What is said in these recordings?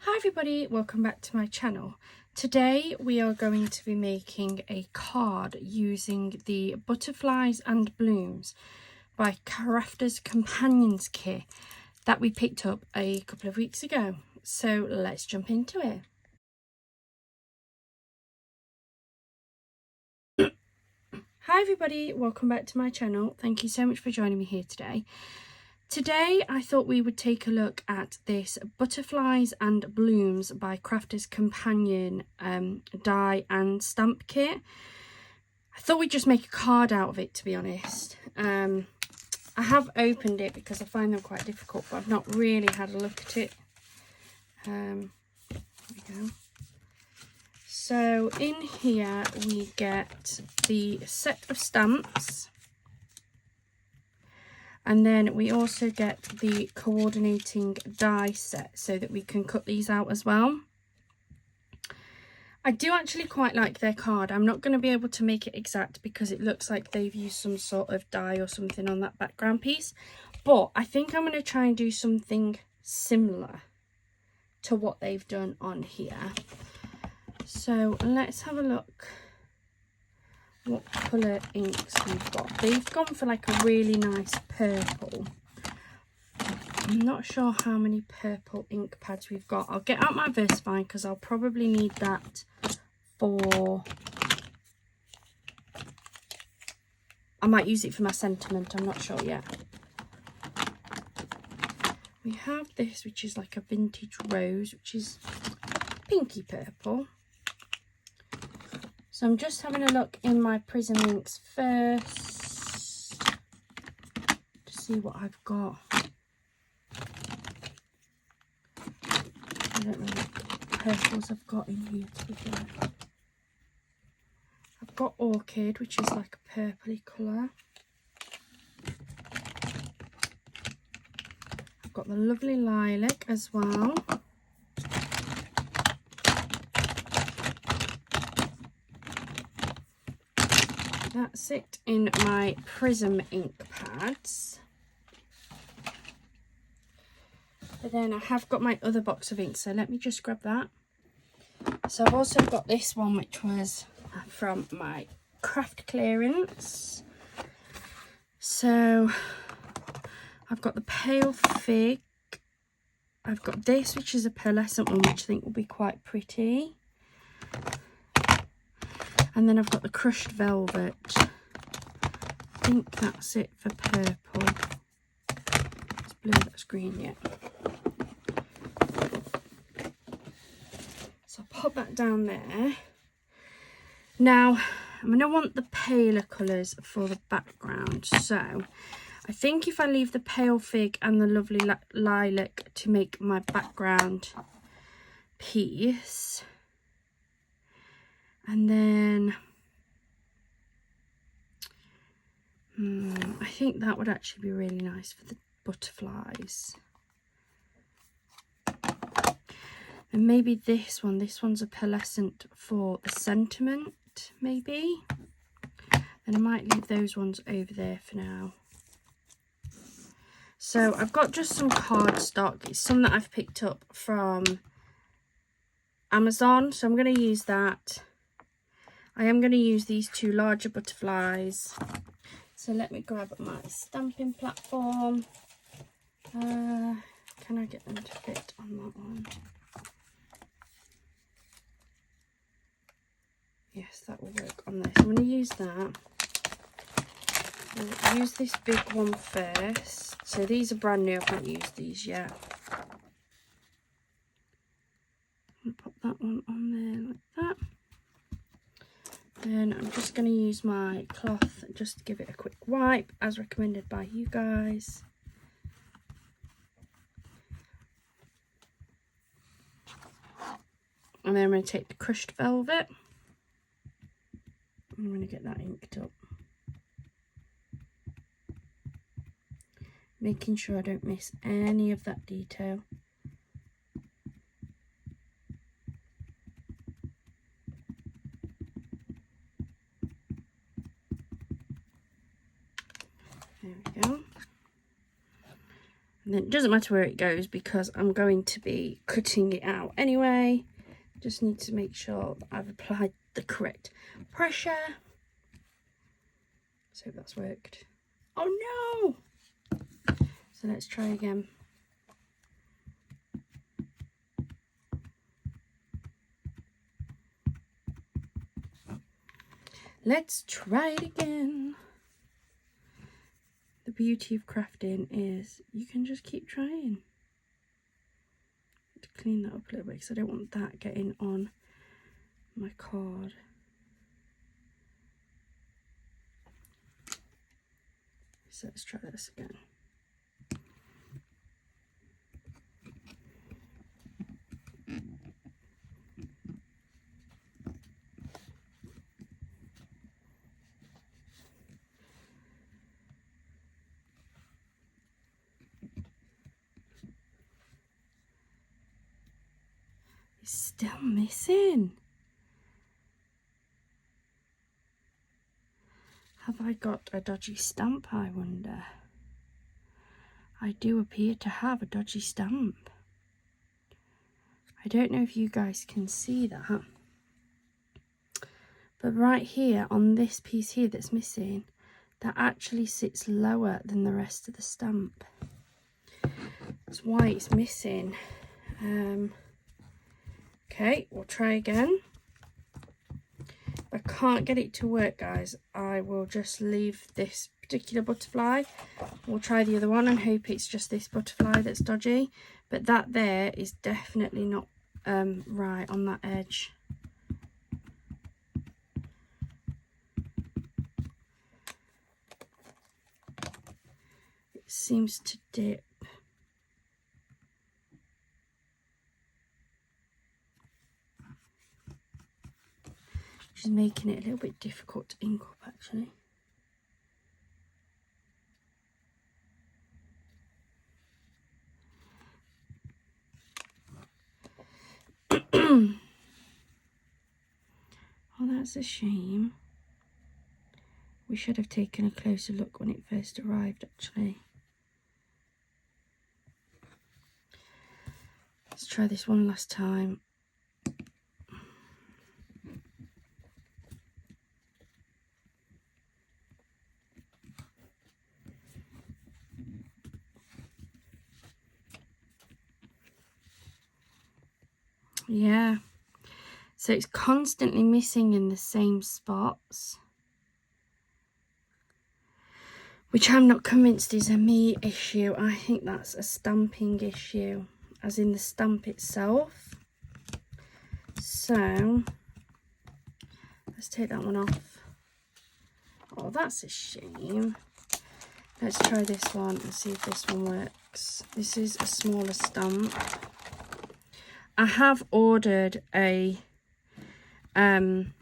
Hi everybody, welcome back to my channel. Today we are going to be making a card using the Butterflies and Blooms by Crafters Companions kit that we picked up a couple of weeks ago. So let's jump into it. Hi everybody, welcome back to my channel. Thank you so much for joining me here today. Today I thought we would take a look at this Butterflies and Blooms by Crafters Companion die and stamp kit. I thought we'd just make a card out of it, to be honest. I have opened it because I find them quite difficult, but I've not really had a look at it. There we go. So in here we get the set of stamps. And then we also get the coordinating die set so that we can cut these out as well. I do actually quite like their card. I'm not going to be able to make it exact because it looks like they've used some sort of die or something on that background piece. But I think I'm going to try and do something similar to what they've done on here. So let's have a look what colour inks we've got. They've gone for like a really nice purple. I'm not sure how many purple ink pads we've got. I'll get out my VersaFine because I'll probably need that for... I might use it for my sentiment, I'm not sure yet. We have this, which is like a vintage rose, which is pinky purple. So I'm just having a look in my Prism inks first to see what I've got. I don't know what purples I've got in here, to be fair. I've got Orchid, which is like a purpley colour. I've got the lovely Lilac as well. That's it in my Prism ink pads. But then I have got my other box of ink, so let me just grab that. So I've also got this one, which was from my craft clearance. So I've got the Pale Fig. I've got this, which is a pearlescent one, which I think will be quite pretty. And then I've got the Crushed Velvet. I think that's it for purple. It's blue, that's green, yeah. So I'll pop that down there. Now, I'm going to want the paler colours for the background. So I think if I leave the Pale Fig and the lovely Lilac to make my background piece. And then I think that would actually be really nice for the butterflies. And maybe this one's a pearlescent for the sentiment, maybe. And I might leave those ones over there for now. So I've got just some cardstock. It's some that I've picked up from Amazon, so I'm going to use that. I am going to use these two larger butterflies. So let me grab my stamping platform. Can I get them to fit on that one? Yes, that will work on this. I'm going to use that. I'll use this big one first. So these are brand new. I've not used these yet. I'm going to pop that one on there like that. Then I'm just going to use my cloth and just give it a quick wipe as recommended by you guys. And then I'm going to take the Crushed Velvet. I'm going to get that inked up. Making sure I don't miss any of that detail. There we go. And then it doesn't matter where it goes because I'm going to be cutting it out anyway. Just need to make sure that I've applied the correct pressure. So that's worked. Oh no! So let's try again. Let's try it again. The beauty of crafting is you can just keep trying. To clean that up a little bit because I don't want that getting on my card. So let's try this again. It's still missing. Have I got a dodgy stamp, I wonder? I do appear to have a dodgy stamp. I don't know if you guys can see that. But right here on this piece here that's missing, that actually sits lower than the rest of the stamp. That's why it's missing. Okay, we'll try again. If I can't get it to work, guys, I will just leave this particular butterfly. We'll try the other one and hope it's just this butterfly that's dodgy. But that there is definitely not right on that edge. It seems to dip. Which is making it a little bit difficult to ink up, actually. Oh, that's a shame. We should have taken a closer look when it first arrived, actually. Let's try this one last time. Yeah, so it's constantly missing in the same spots, which I'm not convinced is a me issue. I think that's a stamping issue, as in the stamp itself. So let's take that one off. Oh, that's a shame. Let's try this one and see if this one works. This is a smaller stamp. I have ordered a Tim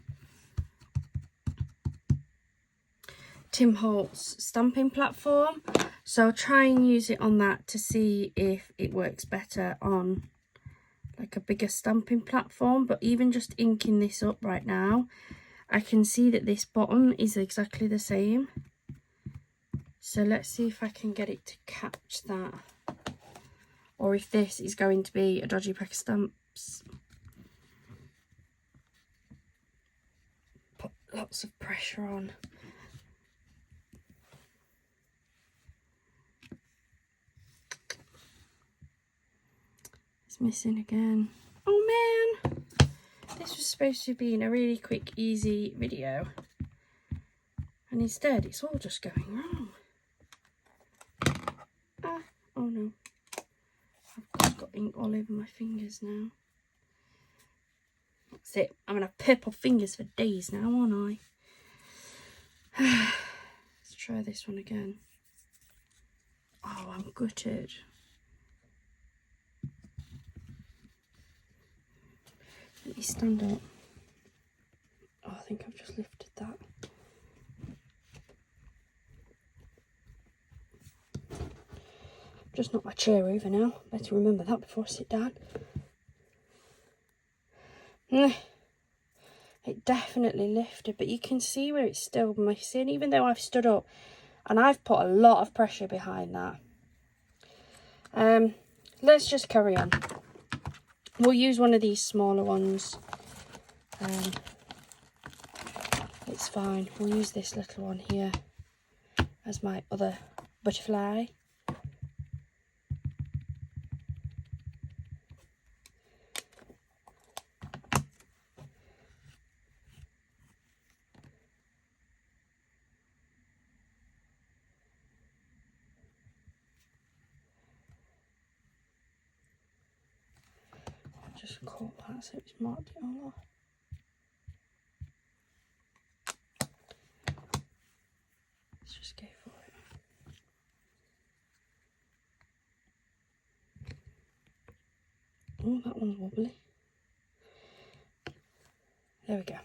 Holtz stamping platform, so I'll try and use it on that to see if it works better on like a bigger stamping platform. But even just inking this up right now, I can see that this bottom is exactly the same. So let's see if I can get it to catch that, or if this is going to be a dodgy pack of stamps. Put lots of pressure on. It's missing again. Oh man! This was supposed to be a really quick, easy video. And instead, it's all just going wrong. Ah, oh no. I've got ink all over my fingers now. That's it. I'm going to have purple fingers for days now, aren't I? Let's try this one again. Oh, I'm gutted. Let me stand up. Oh, I think I've just lifted that. Just knocked my chair over now. Better remember that before I sit down. It definitely lifted, but you can see where it's still missing, even though I've stood up and I've put a lot of pressure behind that. Let's just carry on. We'll use one of these smaller ones. It's fine. We'll use this little one here as my other butterfly. Just cut that so it's marked it all off. Let's just go for it. Oh, that one's wobbly. There we go.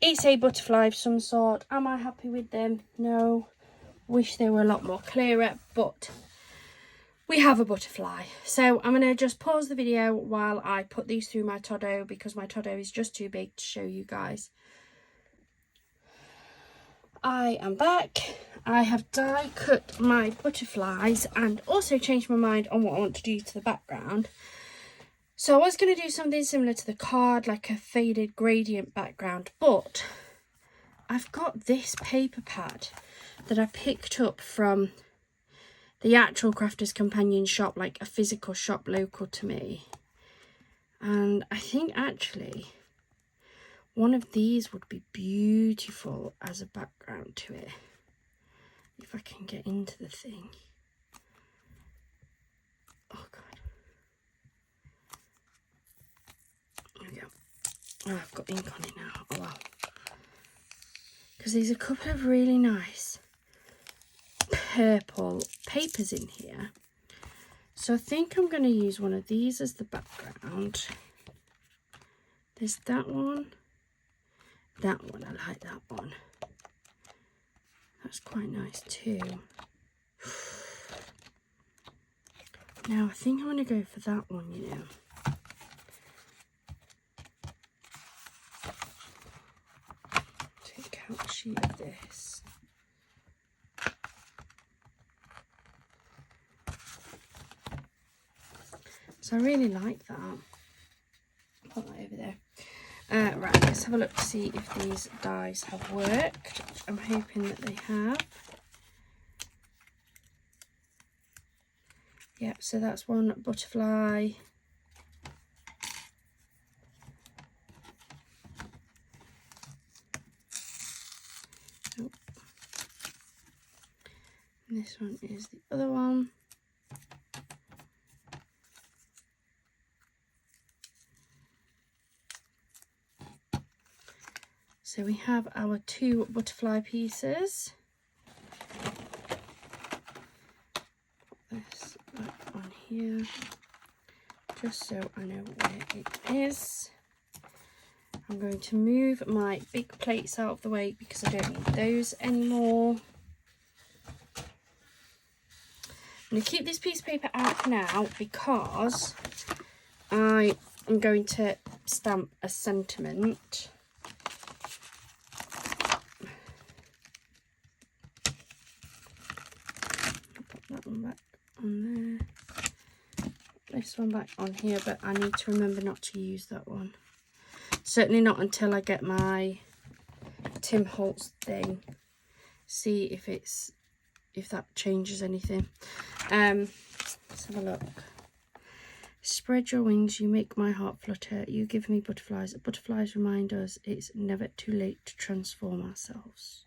It's a butterfly of some sort. Am I happy with them? No. Wish they were a lot more clearer, but we have a butterfly. So I'm going to just pause the video while I put these through my Todo, because my Todo is just too big to show you guys. I am back. I have die cut my butterflies and also changed my mind on what I want to do to the background. So I was going to do something similar to the card, like a faded gradient background, but I've got this paper pad that I picked up from the actual Crafters Companion shop, like a physical shop local to me. And I think actually one of these would be beautiful as a background to it. If I can get into the thing. Oh God. There we go. Oh, I've got ink on it now. Oh wow. Because there's a couple of really nice purple papers in here. So I think I'm going to use one of these as the background. There's that one. That one, I like that one. That's quite nice too. Now I think I'm going to go for that one, you know. Take out a sheet of this. So I really like that. Put that over there. Right, let's have a look to see if these dies have worked. I'm hoping that they have. Yep, so that's one butterfly. Oh. And this one is the other one. So we have our two butterfly pieces. This back on here, just so I know where it is. I'm going to move my big plates out of the way because I don't need those anymore. I'm going to keep this piece of paper out for now because I am going to stamp a sentiment. That one back on there, this one back on here, but I need to remember not to use that one. Certainly not until I get my Tim Holtz thing. See if that changes anything. Let's have a look. Spread your wings, you make my heart flutter. You give me butterflies. Butterflies remind us it's never too late to transform ourselves.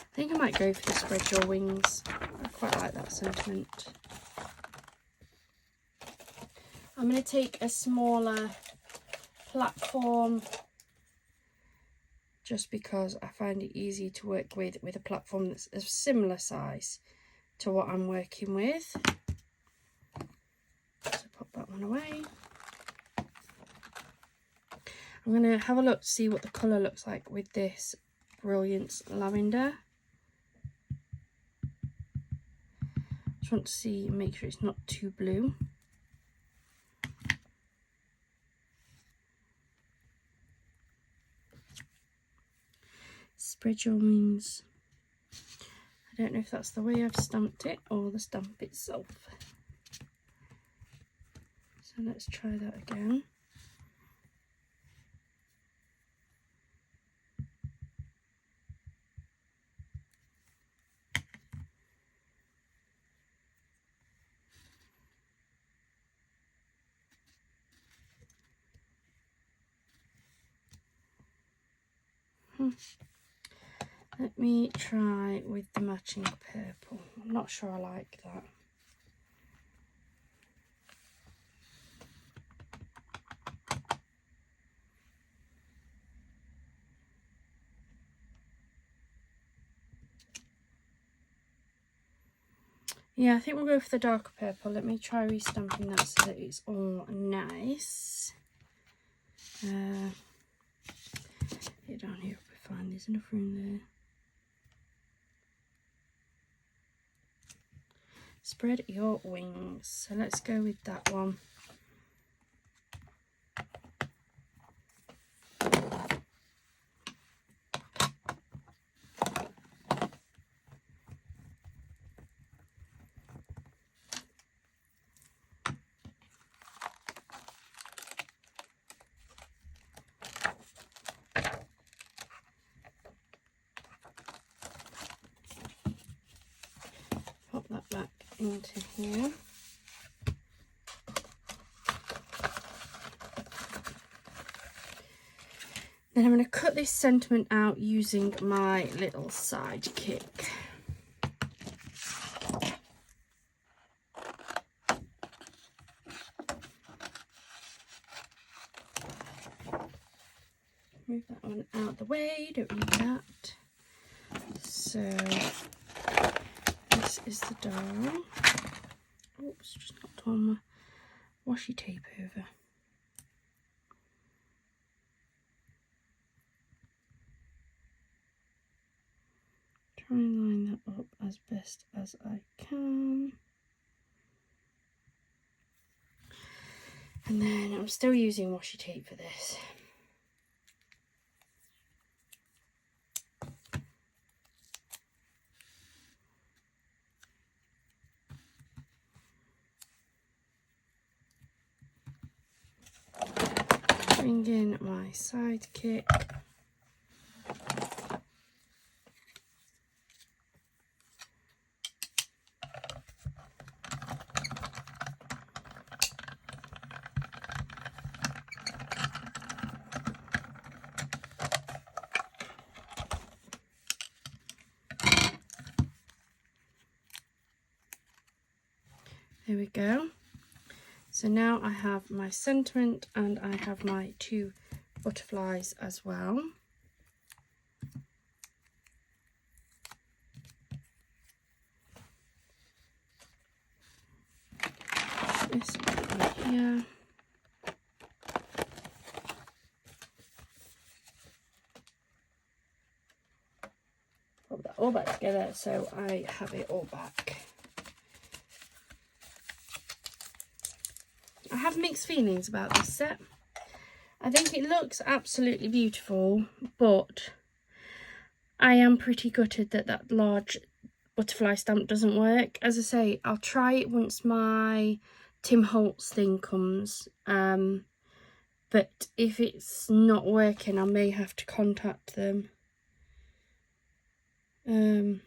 I think I might go for the spread your wings. I quite like that sentiment. I'm going to take a smaller platform just because I find it easy to work with a platform that's a similar size to what I'm working with. So pop that one away. I'm going to have a look to see what the colour looks like with this Brilliance Lavender. Just want to see, make sure it's not too blue. Spread your wings. I don't know if that's the way I've stamped it or the stamp itself. So let's try that again. Let me try with the matching purple. I'm not sure I like that. Yeah, I think we'll go for the darker purple. Let me try restamping that so that it's all nice. Get down here, we'll be fine. There's enough room there. Spread your wings. So let's go with that one. Pop that back into here. Then I'm going to cut this sentiment out using my little Sidekick. Move that one out the way, don't need that. So this is the doll. Oops, just knocked all my washi tape over. Try and line that up as best as I can. And then I'm still using washi tape for this. Bring in my Sidekick. There we go. So now I have my sentiment and I have my 2 butterflies as well. This one here. Put that all back together so I have it all back. I have mixed feelings about this set. I think it looks absolutely beautiful, but I am pretty gutted that that large butterfly stamp doesn't work. As I say, I'll try it once my Tim Holtz thing comes, but if it's not working I may have to contact them, because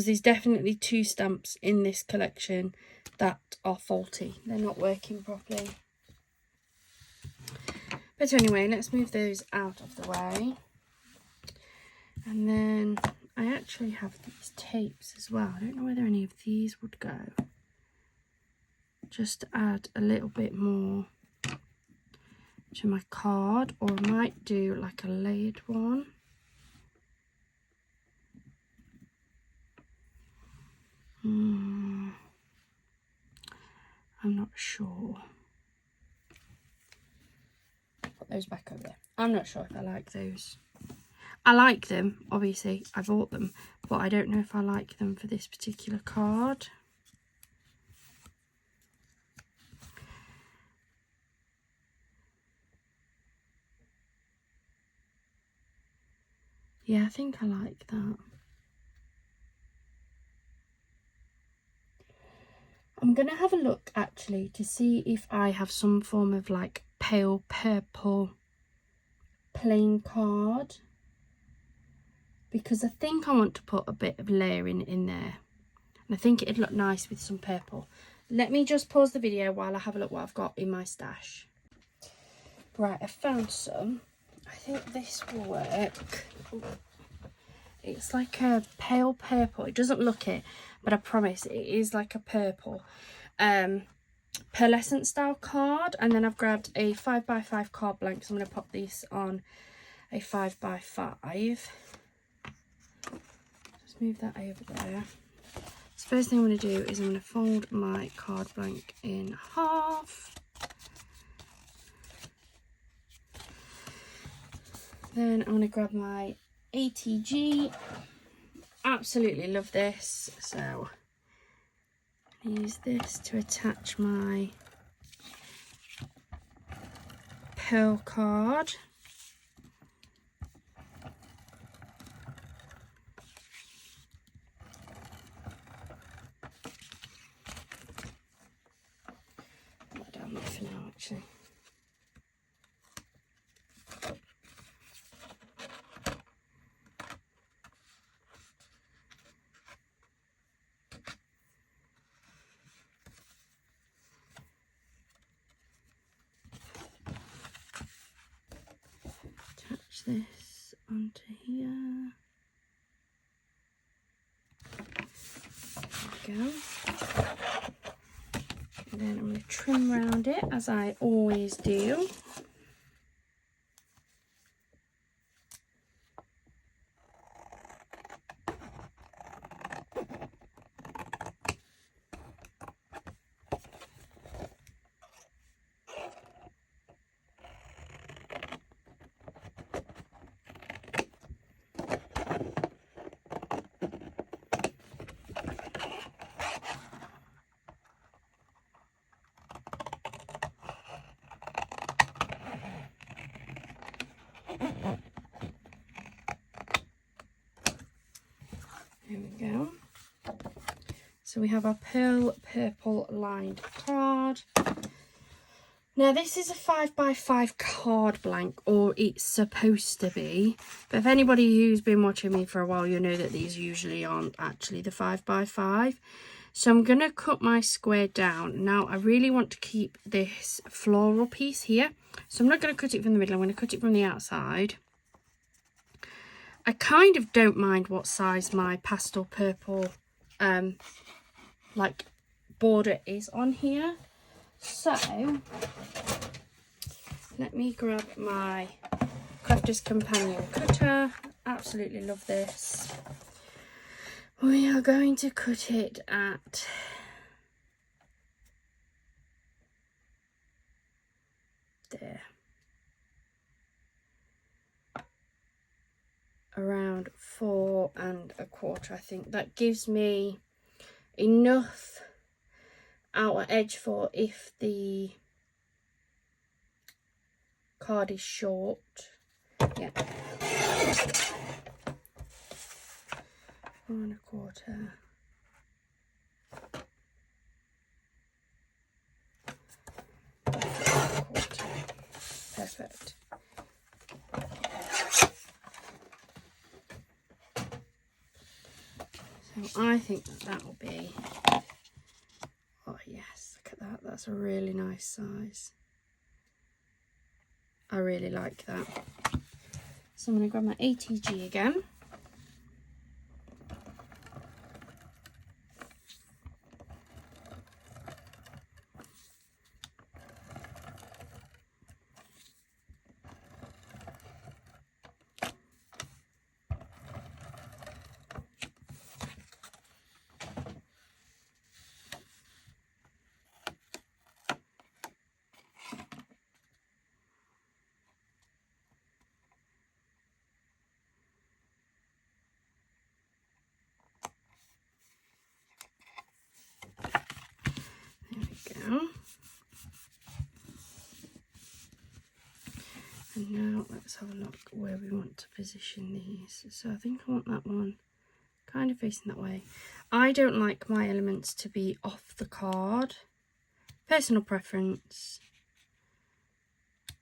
there's definitely 2 stamps in this collection that are faulty. They're not working properly. But anyway, let's move those out of the way. And then I actually have these tapes as well. I don't know whether any of these would go. Just to add a little bit more to my card, or I might do like a layered one. I'm not sure. Put those back over there. I'm not sure if I like those. I like them, obviously, I bought them, but I don't know if I like them for this particular card. Yeah, I think I like that. I'm going to have a look actually to see if I have some form of like pale purple plain card, because I think I want to put a bit of layering in there, and I think it'd look nice with some purple. Let me just pause the video while I have a look what I've got in my stash. Right, I found some. I think this will work. Ooh. It's like a pale purple. It doesn't look it, but I promise it is like a purple pearlescent style card. And then I've grabbed a 5x5 card blank, so I'm going to pop this on a 5x5. Just move that over there. So first thing I'm going to do is I'm going to fold my card blank in half. Then I'm going to grab my ATG. Absolutely love this, so use this to attach my pearl card. Put that down there for now, actually. Attach this onto here. There we go. And then I'm going to trim around it as I always do. There we go. So we have our pearl purple lined card. Now this is a 5x5 card blank, or it's supposed to be. But if anybody who's been watching me for a while, you'll know that these usually aren't actually the 5x5. So I'm going to cut my square down. Now I really want to keep this floral piece here. So I'm not going to cut it from the middle, I'm going to cut it from the outside. I kind of don't mind what size my pastel purple like border is on here. So let me grab my Crafter's Companion cutter. Absolutely love this. We are going to cut it at there, around 4 1/4. I think that gives me enough outer edge for if the card is short. Yeah, 4 1/4. Perfect. So I think that will be, oh yes, look at that, that's a really nice size. I really like that. So I'm going to grab my ATG again. And now let's have a look where we want to position these. So I think I want that one kind of facing that way. I don't like my elements to be off the card. Personal preference.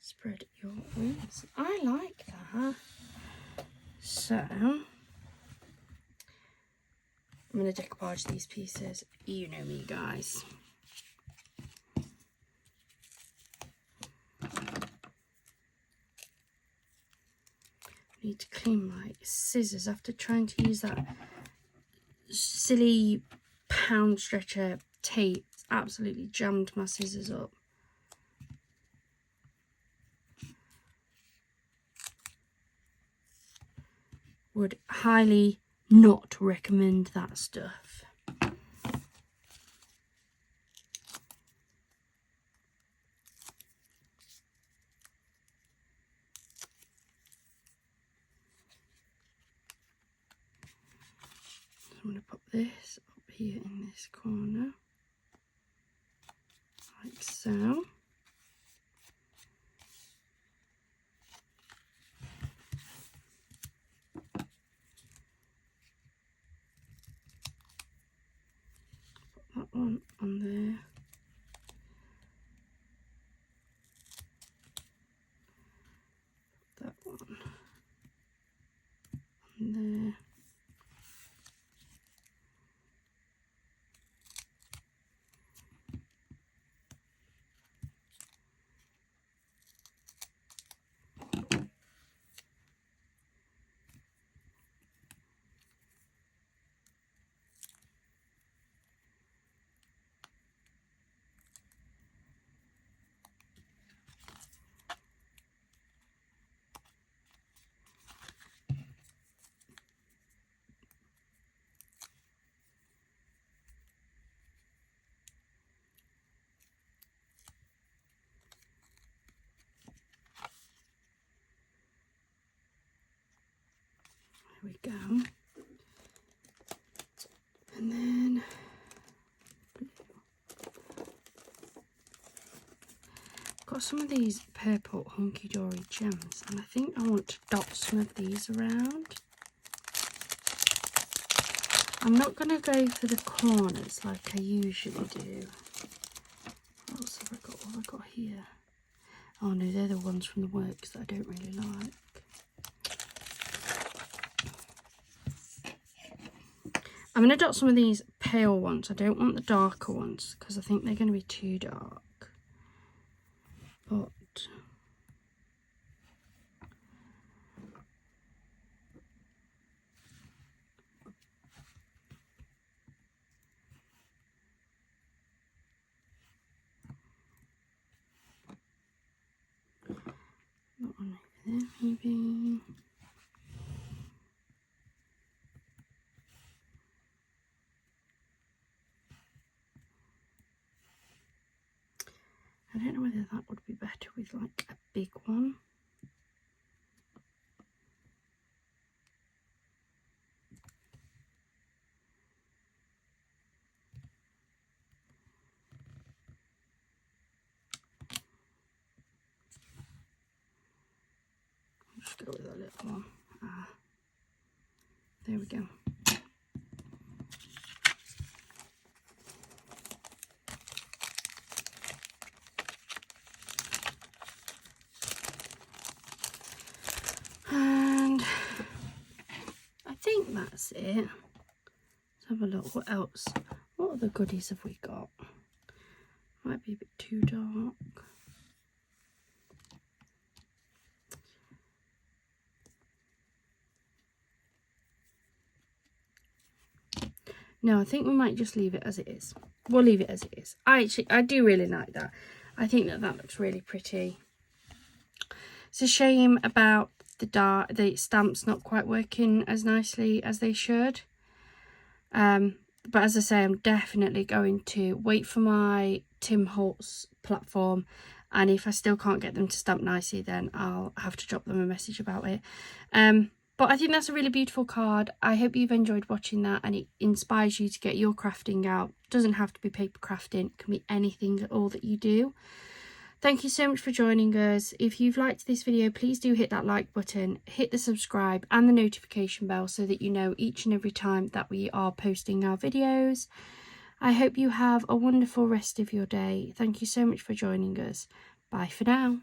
Spread your wings. I like that. So, I'm going to decoupage these pieces. You know me, guys. I need to clean my scissors after trying to use that silly pound stretcher tape. It's absolutely jammed my scissors up. Would highly not recommend that stuff. I'm going to put this up here in this corner, like so. Put that one on there. Put that one on there. There we go. And then got some of these purple Hunky Dory gems, and I think I want to dot some of these around. I'm not going to go for the corners like I usually do. What else have I got? What have I got here? Oh no, they're the ones from the works that I don't really like. I'm going to dot some of these pale ones. I don't want the darker ones because I think they're going to be too dark. But that one over there, maybe. I don't know whether that would be better with like a big one. I'll just go with a little one. There we go. And I think that's it. Let's have a look. What else? What other goodies have we got? Might be a bit too dark. No, I think we might just leave it as it is. We'll leave it as it is. I do really like that. I think that looks really pretty. It's a shame about the stamps not quite working as nicely as they should. But as I say, I'm definitely going to wait for my Tim Holtz platform, and if I still can't get them to stamp nicely, then I'll have to drop them a message about it. But I think that's a really beautiful card. I hope you've enjoyed watching that and it inspires you to get your crafting out. It doesn't have to be paper crafting, it can be anything at all that you do. Thank you so much for joining us. If you've liked this video, please do hit that like button, hit the subscribe and the notification bell so that you know each and every time that we are posting our videos. I hope you have a wonderful rest of your day. Thank you so much for joining us. Bye for now.